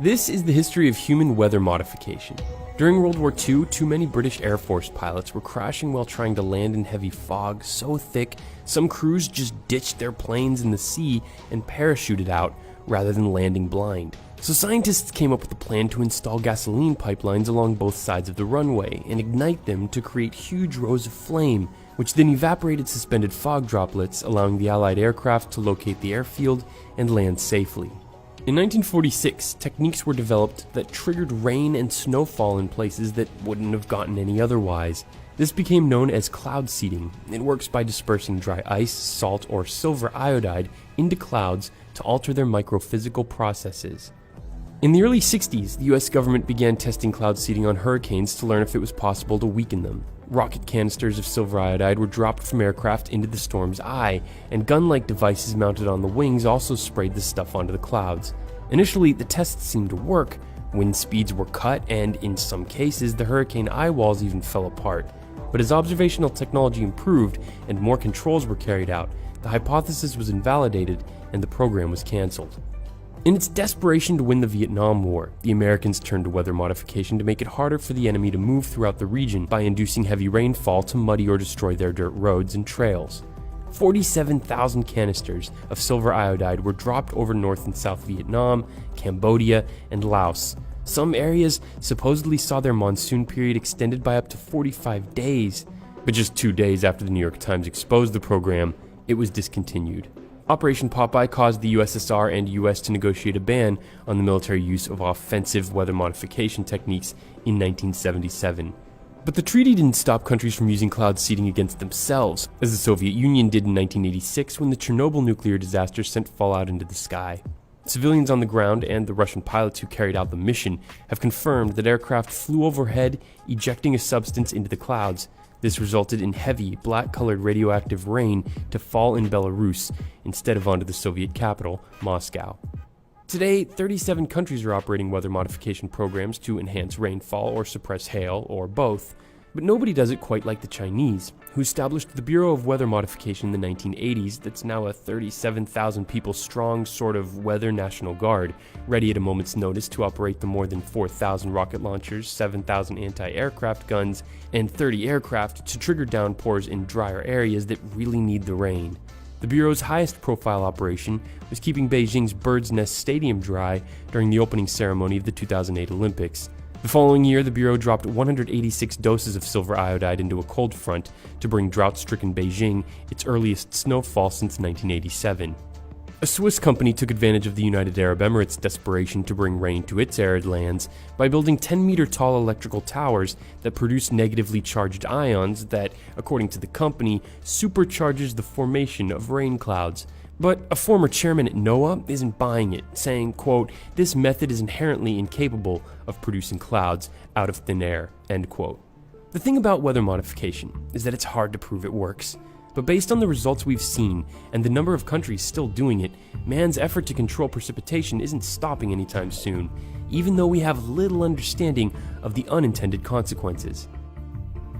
This is the history of human weather modification. During World War II, too many British Air Force pilots were crashing while trying to land in heavy fog so thick, some crews just ditched their planes in the sea and parachuted out rather than landing blind. So scientists came up with a plan to install gasoline pipelines along both sides of the runway and ignite them to create huge rows of flame, which then evaporated suspended fog droplets, allowing the Allied aircraft to locate the airfield and land safely. In 1946, techniques were developed that triggered rain and snowfall in places that wouldn't have gotten any otherwise. This became known as cloud seeding. It works by dispersing dry ice, salt, or silver iodide into clouds to alter their microphysical processes. In the early 60s, the US government began testing cloud seeding on hurricanes to learn if it was possible to weaken them. Rocket canisters of silver iodide were dropped from aircraft into the storm's eye, and gun-like devices mounted on the wings also sprayed the stuff onto the clouds. Initially, the tests seemed to work. Wind speeds were cut, and in some cases, the hurricane eye walls even fell apart. But as observational technology improved and more controls were carried out, the hypothesis was invalidated and the program was canceled. In its desperation to win the Vietnam War, the Americans turned to weather modification to make it harder for the enemy to move throughout the region by inducing heavy rainfall to muddy or destroy their dirt roads and trails. 47,000 canisters of silver iodide were dropped over North and South Vietnam, Cambodia, and Laos. Some areas supposedly saw their monsoon period extended by up to 45 days, but just 2 days after the New York Times exposed the program, it was discontinued. Operation Popeye caused the USSR and US to negotiate a ban on the military use of offensive weather modification techniques in 1977. But the treaty didn't stop countries from using cloud seeding against themselves, as the Soviet Union did in 1986 when the Chernobyl nuclear disaster sent fallout into the sky. Civilians on the ground and the Russian pilots who carried out the mission have confirmed that aircraft flew overhead, ejecting a substance into the clouds. This resulted in heavy, black-colored radioactive rain to fall in Belarus instead of onto the Soviet capital, Moscow. Today, 37 countries are operating weather modification programs to enhance rainfall or suppress hail, or both. But nobody does it quite like the Chinese, who established the Bureau of Weather Modification in the 1980s that's now a 37,000 people strong sort of weather national guard, ready at a moment's notice to operate the more than 4,000 rocket launchers, 7,000 anti-aircraft guns, and 30 aircraft to trigger downpours in drier areas that really need the rain. The Bureau's highest profile operation was keeping Beijing's Bird's Nest Stadium dry during the opening ceremony of the 2008 Olympics. The following year, the Bureau dropped 186 doses of silver iodide into a cold front to bring drought-stricken Beijing its earliest snowfall since 1987. A Swiss company took advantage of the United Arab Emirates' desperation to bring rain to its arid lands by building 10-meter-tall electrical towers that produce negatively charged ions that, according to the company, supercharges the formation of rain clouds. But a former chairman at NOAA isn't buying it, saying, quote, "This method is inherently incapable of producing clouds out of thin air," end quote. The thing about weather modification is that it's hard to prove it works. But based on the results we've seen and the number of countries still doing it, man's effort to control precipitation isn't stopping anytime soon, even though we have little understanding of the unintended consequences.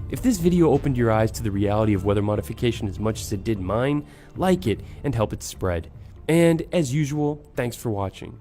If this video opened your eyes to the reality of weather modification as much as it did mine, like it and help it spread. And as usual, thanks for watching.